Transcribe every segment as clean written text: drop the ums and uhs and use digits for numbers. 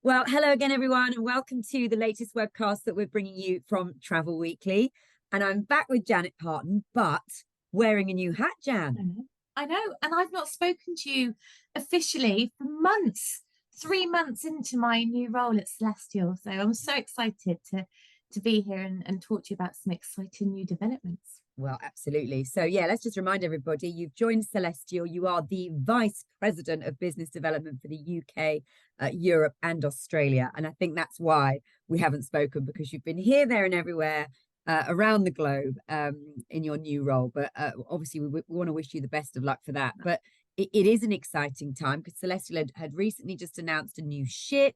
Well, hello again, everyone, and welcome to the latest webcast that we're bringing you from Travel Weekly. And I'm back with Janet Parton, but wearing a new hat, I Jan. know. I know. And I've not spoken to you officially for months, 3 months into my new role at Celestial. So I'm so excited to be here and talk to you about some exciting new developments. Well, absolutely. So, yeah, let's just remind everybody you've joined Celestial. You are the Vice President of Business Development for the UK, Europe, and Australia. And I think that's why we haven't spoken because you've been here, there, and everywhere. Around the globe in your new role, but obviously we want to wish you the best of luck for that. But it is an exciting time because Celestial had recently just announced a new ship,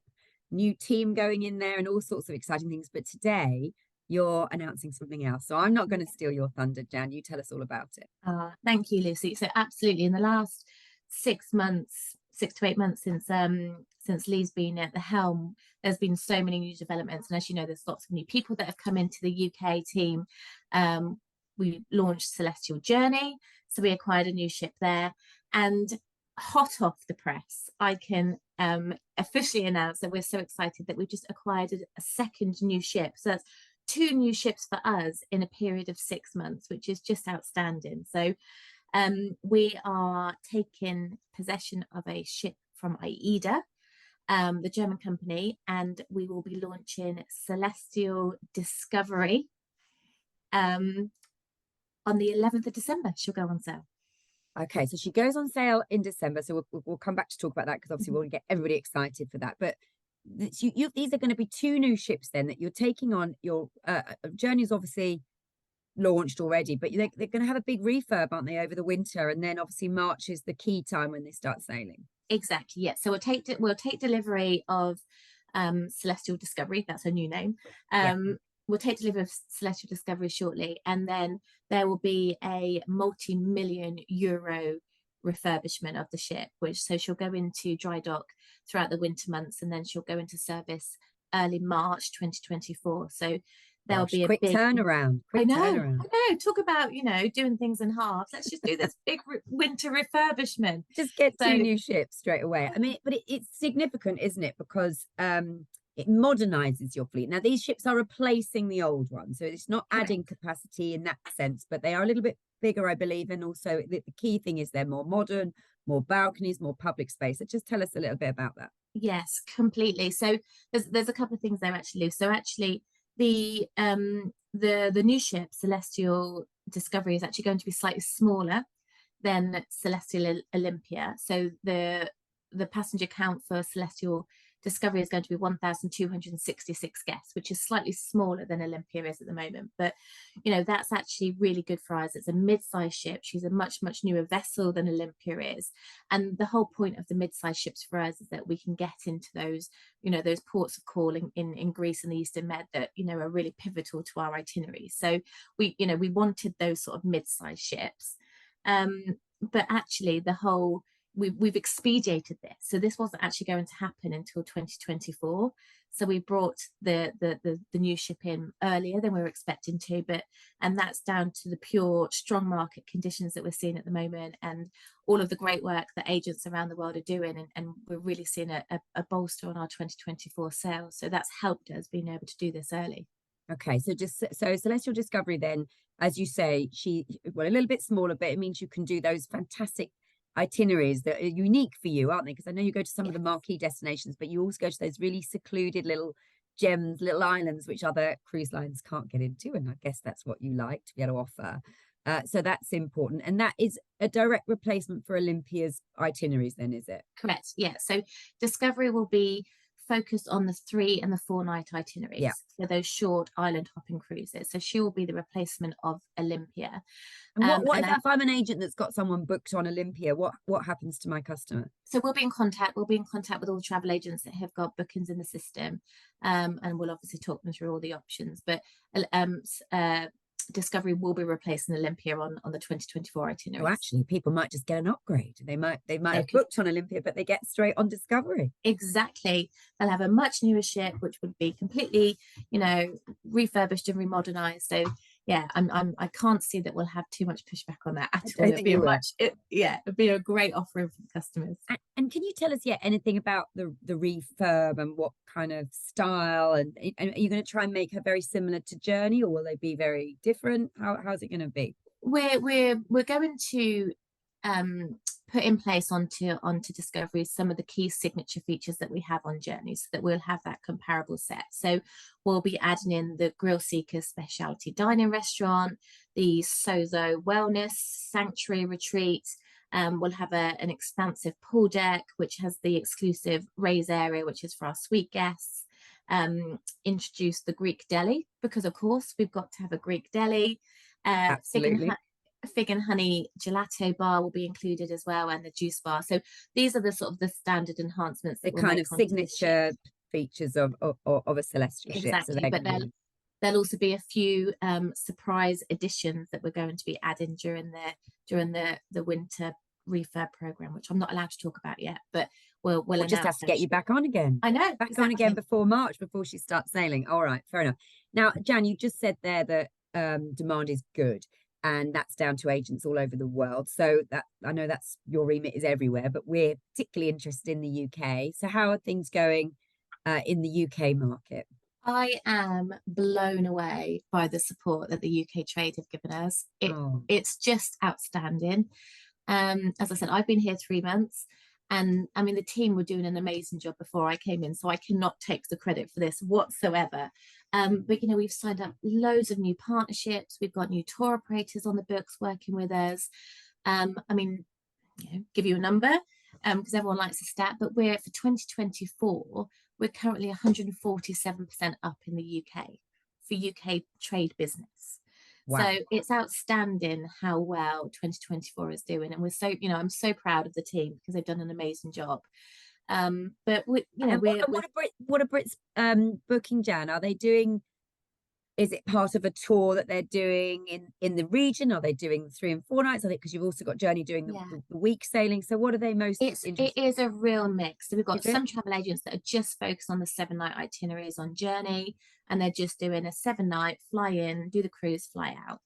new team going in there, and all sorts of exciting things. But today you're announcing something else. So I'm not going to steal your thunder, Jan. You tell us all about it. Thank you, Lucy. So absolutely, in the last 6 months, 6 to 8 months since Lee's been at the helm, there's been so many new developments, and as you know, there's lots of new people that have come into the UK team. We launched Celestial Journey, so we acquired a new ship there, and hot off the press, I can officially announce that we're so excited that we've just acquired a second new ship. So that's two new ships for us in a period of 6 months, which is just outstanding. So we are taking possession of a ship from AIDA, the German company, and we will be launching Celestyal Discovery on the 11th of December. She'll go on sale. Okay, so she goes on sale in December. So we'll come back to talk about that because obviously we'll get everybody excited for that. But these are going to be two new ships then that you're taking on. Your journey is obviously launched already, but they're going to have a big refurb, aren't they, over the winter? And then obviously March is the key time when they start sailing. Exactly, yeah. So we'll take delivery of Celestial Discovery. That's her new name. Yeah. We'll take delivery of Celestial Discovery shortly, and then there will be a multi-million euro refurbishment of the ship, which so she'll go into dry dock throughout the winter months, and then she'll go into service early March 2024. So there'll Gosh, be a quick big. turnaround, I quick know, turnaround. I know. Talk about, doing things in halves. Let's just do this big winter refurbishment. Just get two So new ships straight away. I mean, but it's significant, isn't it? Because it modernizes your fleet. Now, these ships are replacing the old ones, so it's not adding correct. capacity in that sense, but they are a little bit bigger, I believe. And also, the key thing is they're more modern, more balconies, more public space. So just tell us a little bit about that. Yes, completely. So there's a couple of things there actually. So actually the new ship, Celestial Discovery, is actually going to be slightly smaller than Celestial Olympia. So the passenger count for Celestial Discovery is going to be 1,266 guests, which is slightly smaller than Olympia is at the moment. But that's actually really good for us. It's a mid-sized ship. She's a much, much newer vessel than Olympia is. And the whole point of the mid-sized ships for us is that we can get into those ports of call in Greece and the Eastern Med that, are really pivotal to our itineraries. So we wanted those sort of mid-sized ships. But actually we've expedited this. So this wasn't actually going to happen until 2024. So we brought the new ship in earlier than we were expecting to, and that's down to the pure strong market conditions that we're seeing at the moment and all of the great work that agents around the world are doing. And we're really seeing a bolster on our 2024 sales. So that's helped us being able to do this early. Okay, so Celestial Discovery then, as you say, a little bit smaller, but it means you can do those fantastic itineraries that are unique for you, aren't they? Because I know you go to some of the marquee destinations, but you also go to those really secluded little gems, little islands, which other cruise lines can't get into. And I guess that's what you like to be able to offer. So that's important. And that is a direct replacement for Olympia's itineraries then, is it? Correct. Yeah. So Discovery will be focused on the 3 and the 4 night Yeah. itineraries. So those short island hopping cruises. So she will be the replacement of Olympia. And what And if I'm an agent that's got someone booked on Olympia? What happens to my customer? so we'll be in contact. We'll be in contact with all the travel agents that have got bookings in the system, and we'll obviously talk them through all the options. But Discovery will be replacing Olympia on the 2024 Oh, itineraries. actually, people might just get an upgrade. They might They have could booked on Olympia, but they get straight on Discovery. exactly. They'll have a much newer ship, which would be completely, refurbished and remodernized. So yeah, I can't see that we'll have too much pushback on that at I all. don't think you will. It'd be a great offering for the customers. And can you tell us yet anything about the refurb and what kind of style, and are you going to try and make her very similar to Journey, or will they be very different? How's it going to be? We're going to put in place onto Discovery some of the key signature features that we have on Journey, so that we'll have that comparable set. So we'll be adding in the Grill Seekers specialty dining restaurant, the Sozo Wellness Sanctuary Retreat. We'll have an expansive pool deck, which has the exclusive raise area, which is for our suite guests. Introduce the Greek deli, because of course we've got to have a Greek deli. Absolutely. Fig and honey gelato bar will be included as well, and the juice bar. So these are the sort of the standard enhancements The that we'll kind make of onto the signature ship. features of a Celestial ship. So Exactly, they're but going to be there'll also be a few surprise additions that we're going to be adding during the winter refurb program, which I'm not allowed to talk about yet, but we'll We'll just have announce to them. get you back on again. I know, Back on exactly. again before March, before she starts sailing. All right, fair enough. Now, Jan, you just said there that demand is good, and that's down to agents all over the world. So that, I know that's your remit is everywhere, but we're particularly interested in the UK. So how are things going in the UK market? I am blown away by the support that the UK trade have given us. Oh, It's just outstanding. As I said, I've been here 3 months, and I mean the team were doing an amazing job before I came in, so I cannot take the credit for this whatsoever. But you know, we've signed up loads of new partnerships. We've got new tour operators on the books working with us. I mean, give you a number, because everyone likes a stat, but we're for 2024, we're currently 147% up in the UK for UK trade business. wow. So it's outstanding how well 2024 is doing, and we're so, I'm so proud of the team because they've done an amazing job. But What are Brits booking, Jan? Are they doing? Is it part of a tour that they're doing in the region? Are they doing 3 and 4 nights? Are they, because you've also got Journey doing the week sailing? So what are they most interested? It is a real mix. So we've got Is it? some travel agents that are just focused on the 7-night itineraries on Journey, and they're just doing a 7-night fly in, do the cruise, fly out.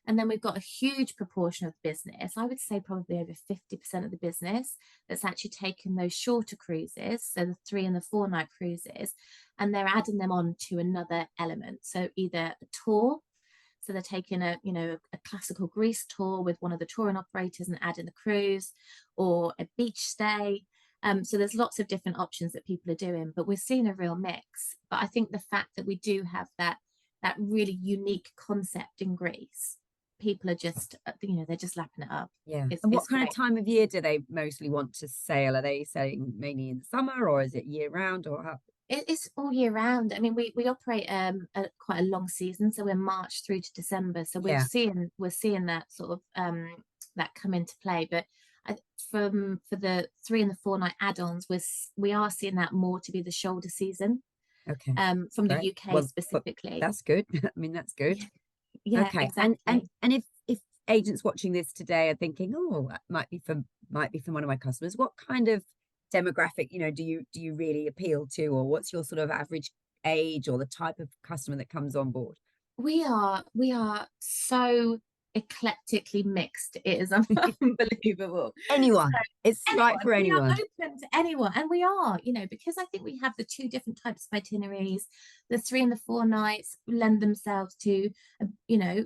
And then we've got a huge proportion of business, I would say probably over 50% of the business, that's actually taken those shorter cruises, so the 3 and the 4-night cruises, and they're adding them on to another element. So either a tour, so they're taking a classical Greece tour with one of the touring operators and adding the cruise, or a beach stay. So there's lots of different options that people are doing, but we're seeing a real mix. But I think the fact that we do have that really unique concept in Greece, people are just, they're just lapping it up. Yeah. And what kind of time of year do they mostly want to sail? Are they sailing mainly in the summer, or is it year round, or how? It's all year round. I mean, we operate quite a long season, so we're March through to December. So we're seeing that sort of that come into play. But for the 3 and the 4-night add-ons, we are seeing that more to be the shoulder season. Okay. From the UK specifically. That's good. I mean, that's good. Yeah, okay. Exactly. And if agents watching this today are thinking, oh, that might be from one of my customers, what kind of demographic, do you really appeal to, or what's your sort of average age or the type of customer that comes on board? We are so eclectically mixed. It is unbelievable. Anyone. It's right for anyone. We are open to anyone, and we are, because I think we have the 2 different types of itineraries. The 3 and the 4 nights lend themselves to,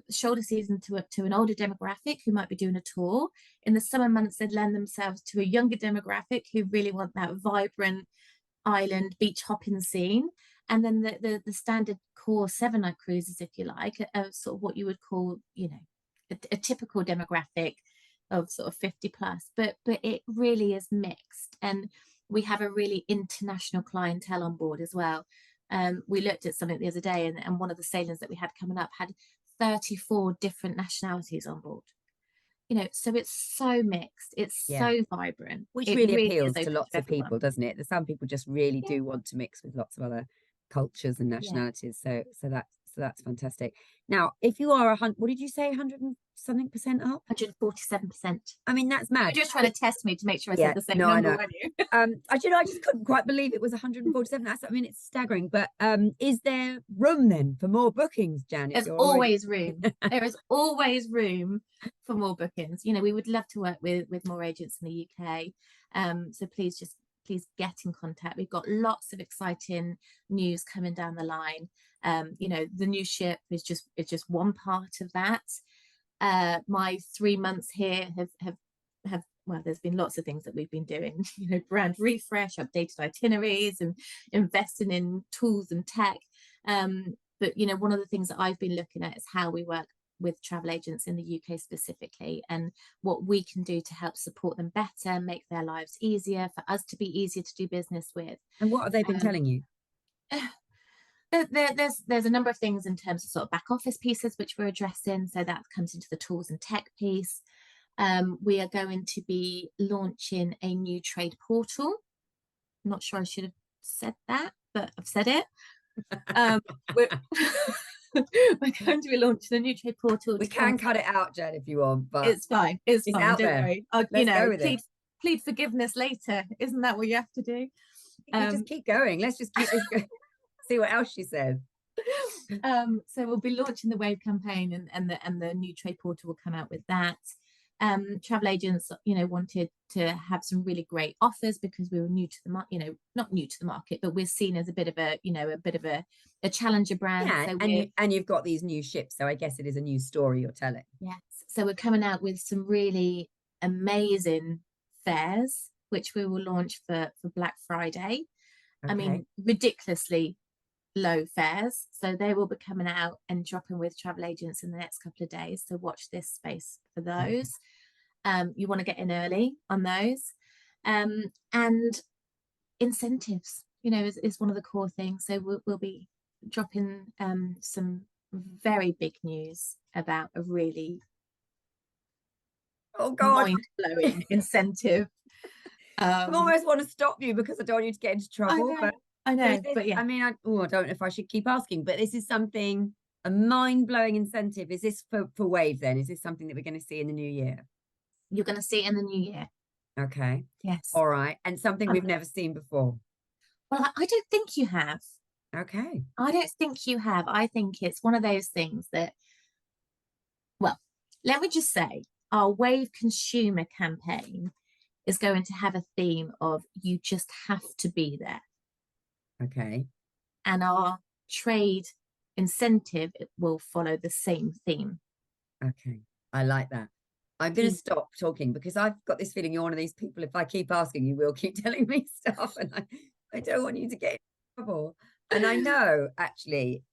shoulder season to an older demographic who might be doing a tour. In the summer months, they'd lend themselves to a younger demographic who really want that vibrant island beach hopping scene. And then the standard core 7-night cruises, if you like, are sort of what you would call, a typical demographic of sort of 50 plus, but it really is mixed, and we have a really international clientele on board as well. We looked at something the other day, and one of the sailings that we had coming up had 34 different nationalities on board. So it's so mixed, it's so vibrant, which really appeals to lots of people, doesn't it? Some people just really do want to mix with lots of other cultures and nationalities. So So that's fantastic. Now, if you are what did you say, 100 and something percent up? 147%. I mean, that's mad. You're just trying to test me to make sure I Yeah, said the same no, I number, know. weren't you? I just couldn't quite believe it was 147. That's, I mean, it's staggering. But is there room then for more bookings, Jan? There's always room. There is always room for more bookings. You know, we would love to work with more agents in the UK. So please get in contact. We've got lots of exciting news coming down the line. You know, the new ship is just one part of that. My 3 months here have well, there's been lots of things that we've been doing, you know, brand refresh, updated itineraries, and investing in tools and tech. But, you know, one of the things that I've been looking at is how we work with travel agents in the UK specifically, and what we can do to help support them better, make their lives easier, for us to be easier to do business with. And what have they been telling you? There's a number of things in terms of sort of back office pieces which we're addressing. So that comes into the tools and tech piece. We are going to be launching a new trade portal. I'm not sure I should have said that, but I've said it. We're, we're going to be launching a new trade portal. We can cut it out, Jen, if you want, but it's fine. It's fine. out Don't there. worry. Let's go with it. Plead forgiveness later. Isn't that what you have to do? Just keep going. Let's just keep this going. See what else she says. So we'll be launching the Wave campaign, and the new trade portal will come out with that. Travel agents, you know, wanted to have some really great offers because we were new to the market, you know, not new to the market, but we're seen as a bit of a challenger brand. Yeah, so and you've got these new ships, so I guess it is a new story you're telling. Yes, so we're coming out with some really amazing fares, which we will launch for Black Friday. Okay. I mean, ridiculously low fares, so they will be coming out and dropping with travel agents in the next couple of days, so watch this space for those. You want to get in early on those, and incentives, you know, is one of the core things. So we'll be dropping some very big news about a really mind-blowing incentive. I almost want to stop you because I don't want you to get into trouble. I know, this, but yeah. I mean, I don't know if I should keep asking, but this is something, a mind-blowing incentive. Is this for Wave then? Is this something that we're going to see in the new year? You're going to see it in the new year. Okay. Yes. All right. And something we've never seen before. Well, I don't think you have. Okay. I don't think you have. I think it's one of those things that, well, let me just say, our Wave consumer campaign is going to have a theme of you just have to be there. Okay. And our trade incentive will follow the same theme. Okay. I like that. I'm going to stop talking because I've got this feeling you're one of these people, if I keep asking, you will keep telling me stuff, and I don't want you to get in trouble. And I know, actually,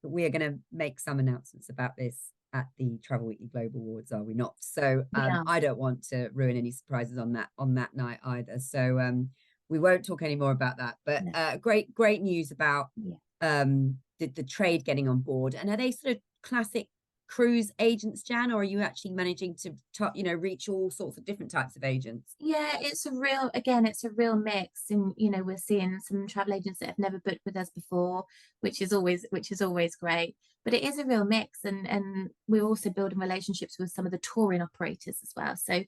we are going to make some announcements about this at the Travel Weekly Global Awards, are we not? So I don't want to ruin any surprises on that night either. So we won't talk any more about that. But great news about the trade getting on board. And are they sort of classic cruise agents, Jan, or are you actually managing to reach all sorts of different types of agents? Yeah, it's a real mix, and you know, we're seeing some travel agents that have never booked with us before, which is always great. But it is a real mix, and we're also building relationships with some of the touring operators as well. So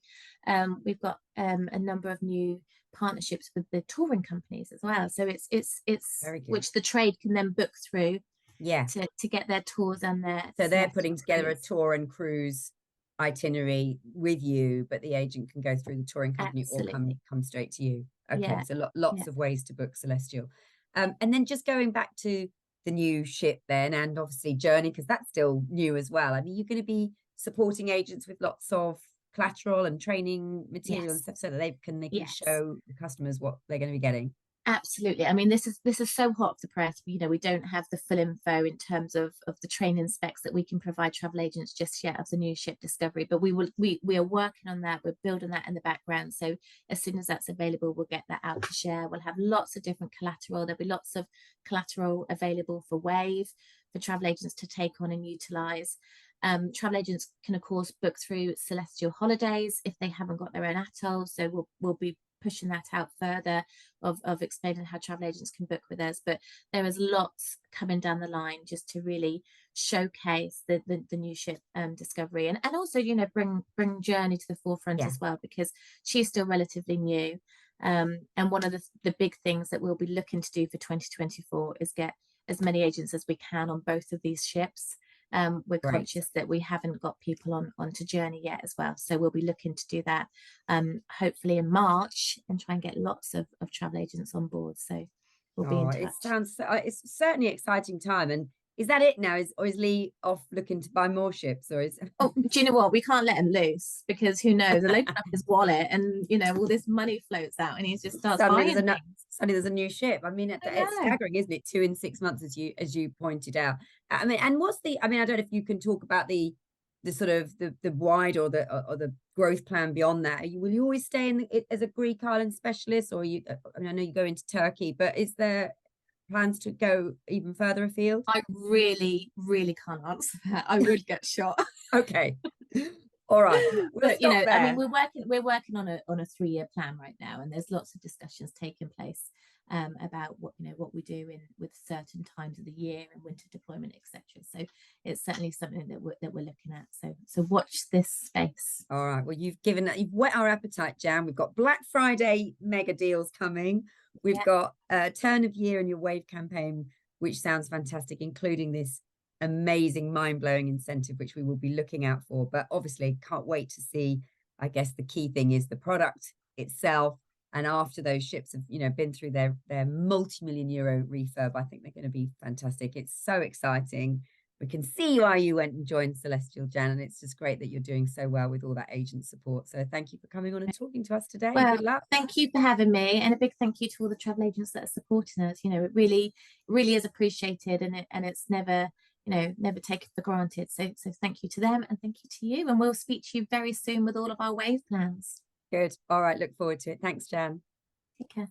we've got a number of new partnerships with the touring companies as well. So it's which the trade can then book through. Yeah, to get their tours and their. So they're putting together a tour and cruise itinerary with you, but the agent can go through the touring company. Absolutely. Or come straight to you. Okay, yeah. So lots of ways to book Celestyal. And then just going back to the new ship then, and obviously Journey, because that's still new as well. I mean, you're going to be supporting agents with lots of collateral and training material and stuff, so that they can show the customers what they're going to be getting. Absolutely. I mean, this is so hot off the press. You know, we don't have the full info in terms of the training specs that we can provide travel agents just yet of the new ship Discovery, but we are working on that. We're building that in the background. So as soon as that's available, we'll get that out to share. We'll have lots of different collateral. There'll be lots of collateral available for Wave, for travel agents to take on and utilize. Travel agents can of course book through Celestyal Holidays if they haven't got their own atoll. So we'll be pushing that out further, of explaining how travel agents can book with us. But there is lots coming down the line just to really showcase the new ship Discovery, and also, you know, bring Journey to the forefront as well, because she's still relatively new. And one of the big things that we'll be looking to do for 2024 is get as many agents as we can on both of these ships. We're conscious that we haven't got people onto Journey yet as well, so we'll be looking to do that hopefully in March, and try and get lots of travel agents on board. So we'll be in touch. It sounds it's certainly an exciting time. And is that it now? Is Lee off looking to buy more ships, or is Oh, do you know what? We can't let him loose, because who knows? He'll open up his wallet and, you know, all this money floats out and he just starts buying things. Suddenly there's a new ship. I mean, it's staggering, isn't it? 2 in 6 months, as you pointed out. I mean, and I don't know if you can talk about the sort of the wide or the growth plan beyond that. Will you always stay in as a Greek island specialist, or you? I mean, I know you go into Turkey, but is there plans to go even further afield? I really, really can't answer that. I would get shot. Okay. All right. But you know, I mean, we're working on a 3-year plan right now, and there's lots of discussions taking place about what we do with certain times of the year and winter deployment, etc. So it's certainly something that we're looking at. So watch this space. All right. Well, you've whet our appetite, Jan. We've got Black Friday mega deals coming. We've got a turn of year in your wave campaign, which sounds fantastic, including this amazing, mind-blowing incentive, which we will be looking out for. But obviously can't wait to see. I guess the key thing is the product itself. And after those ships have, you know, been through their multi-million euro refurb, I think they're going to be fantastic. It's so exciting. We can see why you went and joined Celestyal, Jan, and it's just great that you're doing so well with all that agent support. So thank you for coming on and talking to us today. Well, good luck. Thank you for having me, and a big thank you to all the travel agents that are supporting us. You know, it really, really is appreciated, and it's never, you know, never taken for granted. So thank you to them, and thank you to you, and we'll speak to you very soon with all of our wave plans. Good. All right. Look forward to it. Thanks, Jan. Take care.